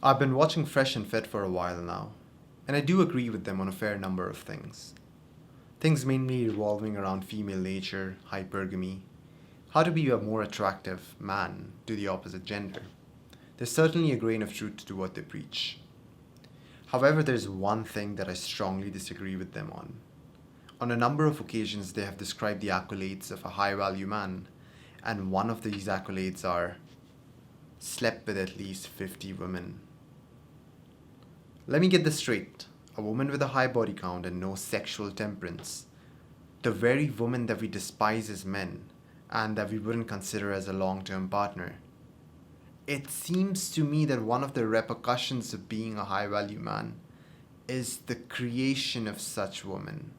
I've been watching Fresh and Fit for a while now, and I do agree with them on a fair number of things. Things mainly revolving around female nature, hypergamy, how to be a more attractive man to the opposite gender. There's certainly a grain of truth to what they preach. However, there's one thing that I strongly disagree with them on. On a number of occasions, they have described the accolades of a high value man, and one of these accolades are slept with at least 50 women. Let me get this straight. A woman with a high body count and no sexual temperance. The very woman that we despise as men and that we wouldn't consider as a long term partner. It seems to me that one of the repercussions of being a high value man is the creation of such women.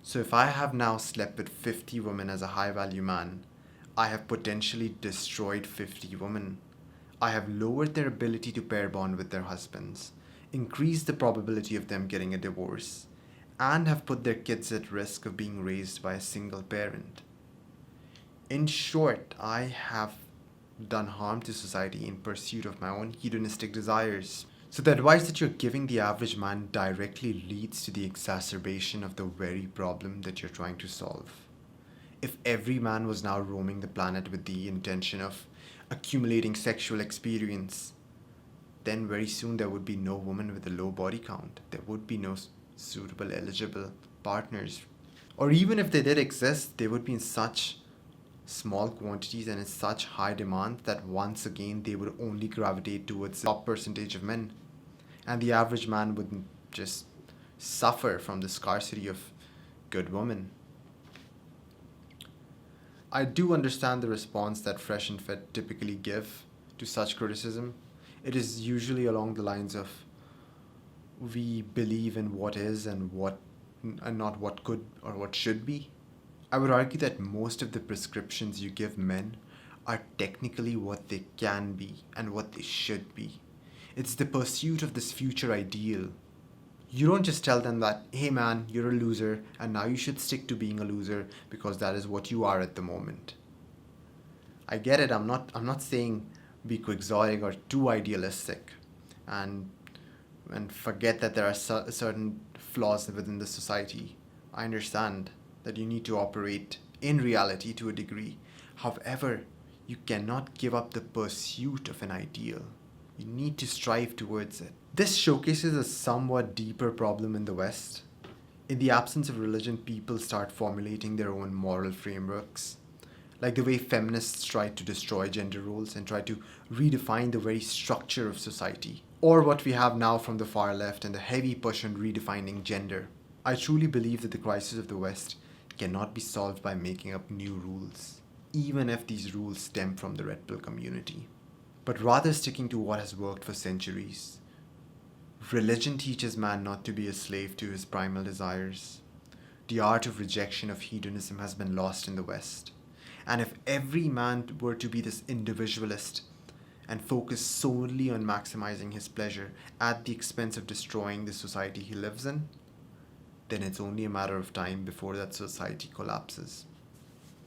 So if I have now slept with 50 women as a high value man, I have potentially destroyed 50 women. I have lowered their ability to pair bond with their husbands, increased the probability of them getting a divorce, and have put their kids at risk of being raised by a single parent. In short, I have done harm to society in pursuit of my own hedonistic desires. So the advice that you're giving the average man directly leads to the exacerbation of the very problem that you're trying to solve. If every man was now roaming the planet with the intention of accumulating sexual experience, then very soon there would be no woman with a low body count. There would be no suitable, eligible partners. Or even if they did exist, they would be in such small quantities and in such high demand that once again they would only gravitate towards the top percentage of men. And the average man would just suffer from the scarcity of good women. I do understand the response that Fresh and Fit typically give to such criticism. It is usually along the lines of we believe in what is and not what could or what should be. I would argue that most of the prescriptions you give men are technically what they can be and what they should be. It's the pursuit of this future ideal. You don't just tell them that, hey man, you're a loser and now you should stick to being a loser because that is what you are at the moment. I get it, I'm not saying be quixotic or too idealistic and forget that there are certain flaws within the society. I understand that you need to operate in reality to a degree. However, you cannot give up the pursuit of an ideal. You need to strive towards it. This showcases a somewhat deeper problem in the West. In the absence of religion, people start formulating their own moral frameworks. Like the way feminists try to destroy gender roles and try to redefine the very structure of society. Or what we have now from the far left and the heavy push on redefining gender. I truly believe that the crisis of the West cannot be solved by making up new rules, even if these rules stem from the Red Pill community, but rather sticking to what has worked for centuries. Religion teaches man not to be a slave to his primal desires. The art of rejection of hedonism has been lost in the West. And if every man were to be this individualist and focus solely on maximizing his pleasure at the expense of destroying the society he lives in, then it's only a matter of time before that society collapses.